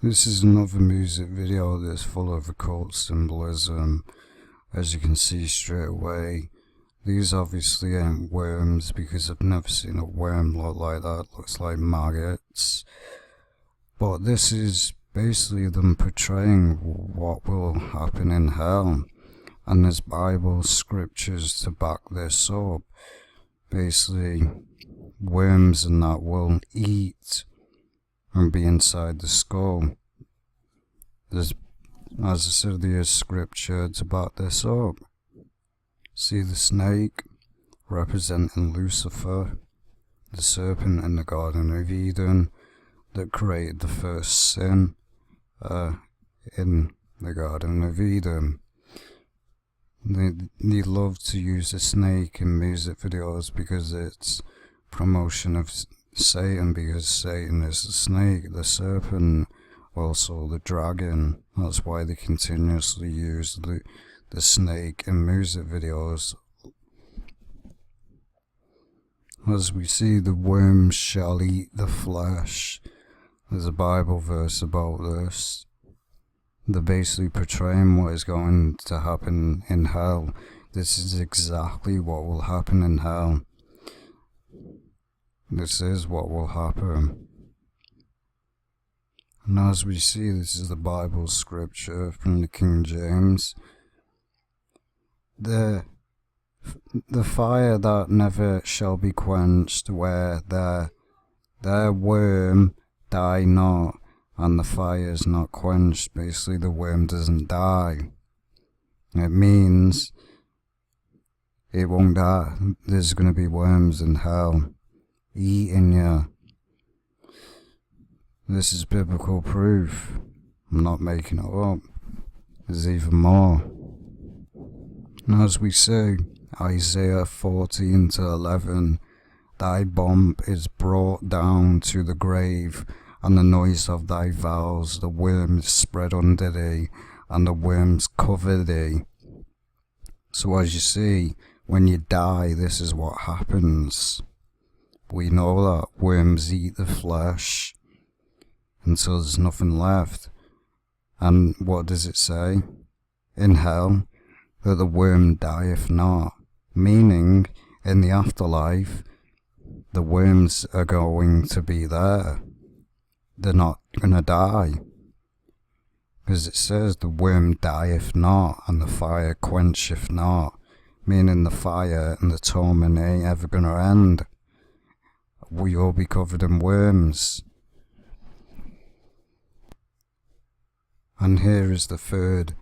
This is another music video that's full of occult symbolism. As you can see straight away, these obviously ain't worms because I've never seen a worm look like that. It looks like maggots. But this is basically them portraying what will happen in hell. And there's Bible scriptures to back this up. Basically, worms and that will eat and be inside the skull. There's, as I said, there's scripture to back this up. See the snake representing Lucifer, the serpent in the Garden of Eden that created the first sin in the Garden of Eden. They love to use the snake in music videos because it's promotion of Satan, because Satan is the snake, the serpent, also the dragon. That's why they continuously use the snake in music videos. As we see, the worms shall eat the flesh. There's a Bible verse about this. They're basically portraying what is going to happen in hell. This is exactly what will happen in hell. This is what will happen. And as we see, this is the Bible scripture from the King James. The fire that never shall be quenched, where their worm die not, and the fire is not quenched. Basically, the worm doesn't die. It means it won't die. There's going to be worms in hell eating you. This is biblical proof. I'm not making it up. There's even more. And as we see, Isaiah 14:11, thy bomb is brought down to the grave, and the noise of thy vows, the worms spread under thee, and the worms cover thee. So as you see, when you die, this is what happens. We know that worms eat the flesh until there's nothing left. And what does it say? In hell, that the worm dieth not. Meaning, in the afterlife, the worms are going to be there. They're not going to die. Because it says the worm dieth not, and the fire quencheth not. Meaning the fire and the torment ain't ever going to end. We all be covered in worms. And here is the third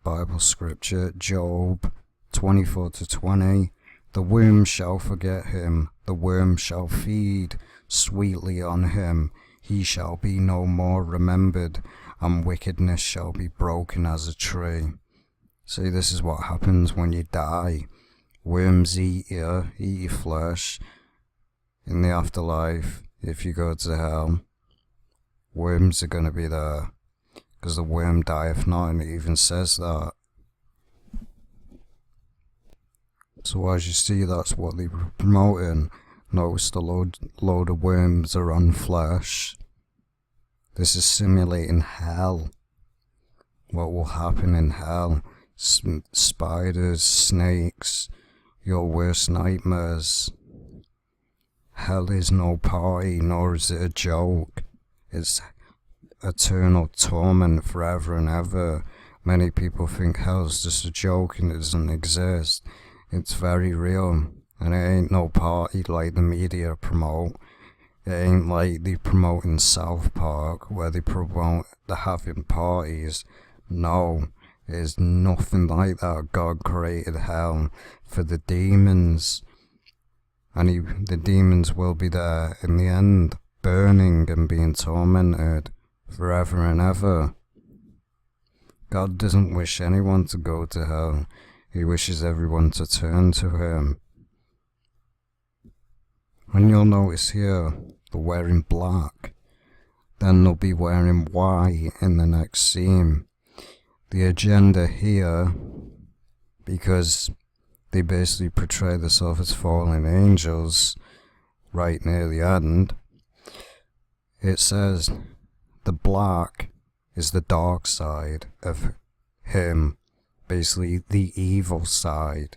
Bible scripture, Job 24:20. The worm shall forget him, the worm shall feed sweetly on him. He shall be no more remembered, and wickedness shall be broken as a tree. See, this is what happens when you die. Worms eat your flesh. In the afterlife, if you go to hell, worms are going to be there. Because the worm dieth not, and it even says that. So as you see, that's what they're promoting. Notice the load of worms are on flesh. This is simulating hell. What will happen in hell. Spiders, snakes, your worst nightmares. Hell is no party, nor is it a joke. It's eternal torment forever and ever. Many people think hell's just a joke and it doesn't exist. It's very real, and it ain't no party like the media promote. It ain't like they promote in South Park where they promote the having parties. No, it's nothing like that. God created hell for the demons, and the demons will be there in the end, burning and being tormented forever and ever. God doesn't wish anyone to go to hell. He wishes everyone to turn to him. And you'll notice here, they're wearing black. Then they'll be wearing white in the next scene. The agenda here, because they basically portray themselves as fallen angels right near the end, it says, the black is the dark side of him, basically the evil side,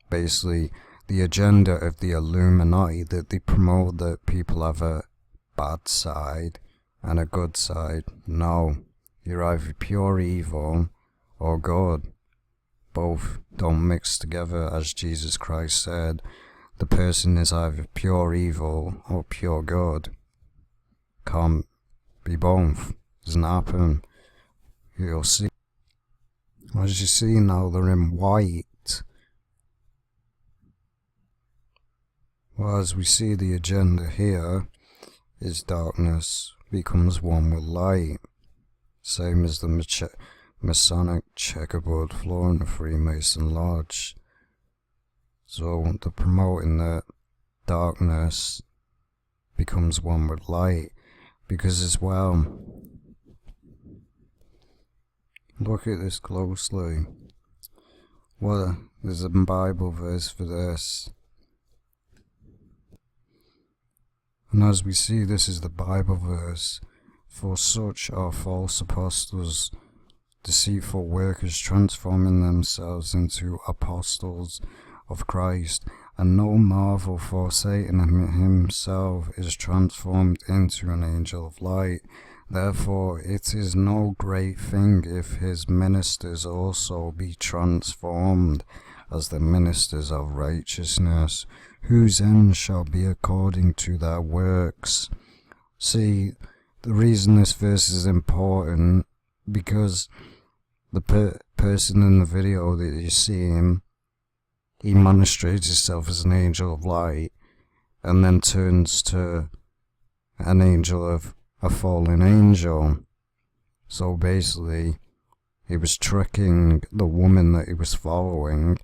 basically the agenda of the Illuminati, that they promote that people have a bad side and a good side. No, you're either pure evil or good. Both don't mix together, as Jesus Christ said. The person is either pure evil or pure good. Can't be both. Doesn't happen. You'll see. As you see now, they're in white. Well, as we see, the agenda here is darkness becomes one with light. Same as the Masonic checkerboard floor in the Freemason Lodge. So they're promoting that darkness becomes one with light, because as well, look at this closely. Well, there's a Bible verse for this. And as we see, this is the Bible verse. For such are false apostles, deceitful workers, transforming themselves into apostles of Christ. And no marvel, for Satan himself is transformed into an angel of light. Therefore it is no great thing if his ministers also be transformed as the ministers of righteousness, whose end shall be according to their works. See, the reason this verse is important, because the person in the video that you see him, he monostrates himself as an angel of light, and then turns to an angel of a fallen angel. So basically, he was tricking the woman that he was following,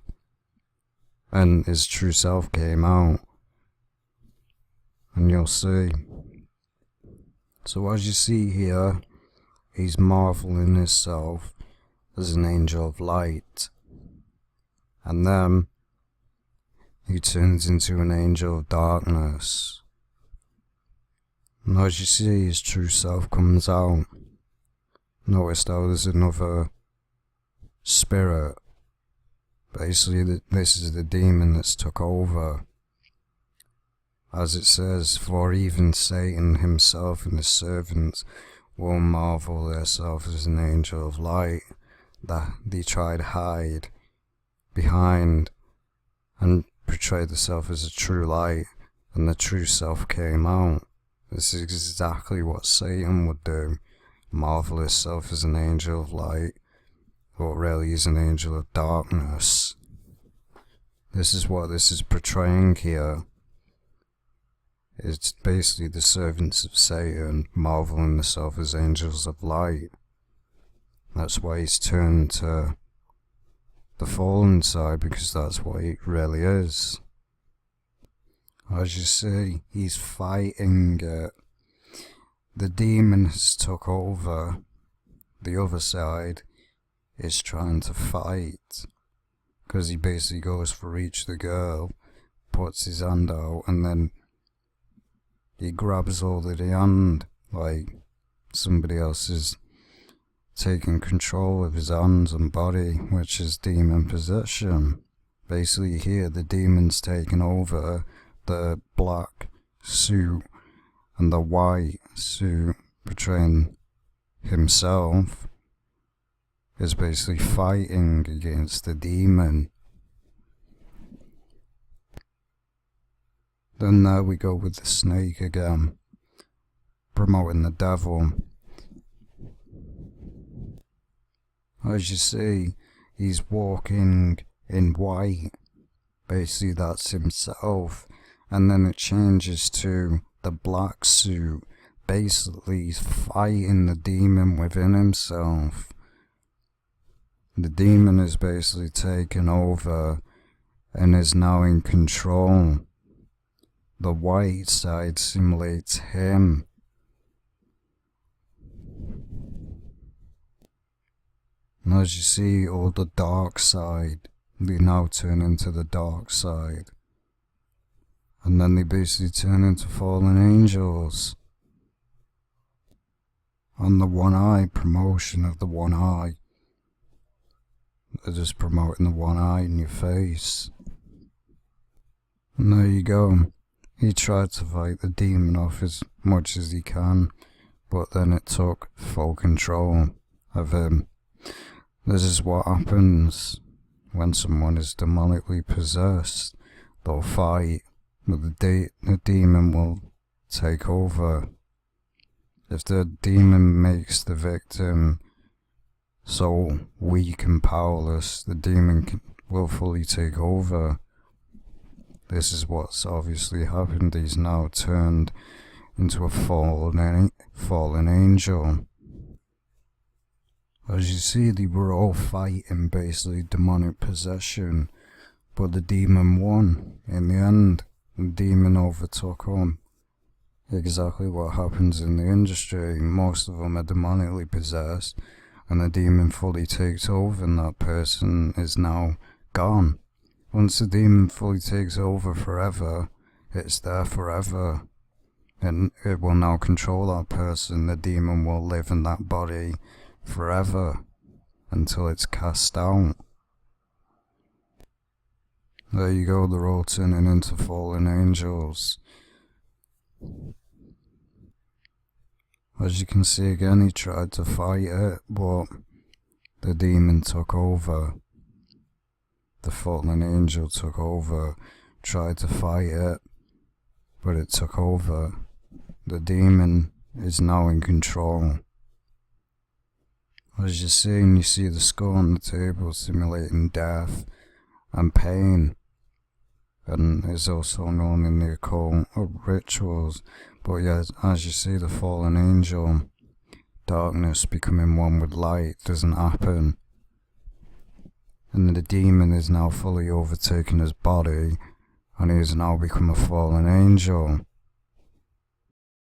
and his true self came out. And you'll see. So as you see here, he's marveling himself as an angel of light. And then he turns into an angel of darkness. And as you see, his true self comes out. Notice how there's another spirit. Basically, this is the demon that's took over. As it says, for even Satan himself and his servants will marvel themselves as an angel of light, that they tried to hide behind and portray themselves as a true light, and the true self came out. This is exactly what Satan would do, marvel himself as an angel of light, but really is an angel of darkness. This is what this is portraying here. It's basically the servants of Satan marveling themselves as angels of light. That's why he's turned to the fallen side, because that's what he really is. As you see, he's fighting it. The demon has took over. The other side is trying to fight, because he basically goes for each the girl, puts his hand out, and then he grabs hold of the hand like somebody else is taking control of his hands and body, which is demon possession. Basically here the demon's taken over the black suit and the white suit, portraying himself, is basically fighting against the demon. Then there we go with the snake again, promoting the devil. As you see, he's walking in white. Basically that's himself. And then it changes to the black suit. Basically he's fighting the demon within himself. The demon is basically taken over and is now in control. The white side simulates him. And as you see, all the dark side, they now turn into the dark side. And then they basically turn into fallen angels. on the one eye, promotion of the one eye. They're just promoting the one eye in your face. And there you go. He tried to fight the demon off as much as he can, but then it took full control of him. This is what happens when someone is demonically possessed. They'll fight, but the demon will take over. If the demon makes the victim so weak and powerless, the demon will fully take over. This is what's obviously happened. He's now turned into a fallen angel. As you see, they were all fighting basically demonic possession, but the demon won. In the end, the demon overtook him. Exactly what happens in the industry. Most of them are demonically possessed, and the demon fully takes over, and that person is now gone. Once the demon fully takes over forever, it's there forever, and it will now control that person. The demon will live in that body forever until it's cast out. There you go, they're all turning into fallen angels. As you can see again, he tried to fight it, but the demon took over. The fallen angel took over, tried to fight it, but it took over. The demon is now in control. As you see the skull on the table simulating death and pain, and is also known in the occult rituals. But yeah, as you see, the fallen angel, darkness becoming one with light doesn't happen. And the demon is now fully overtaken his body, and he has now become a fallen angel.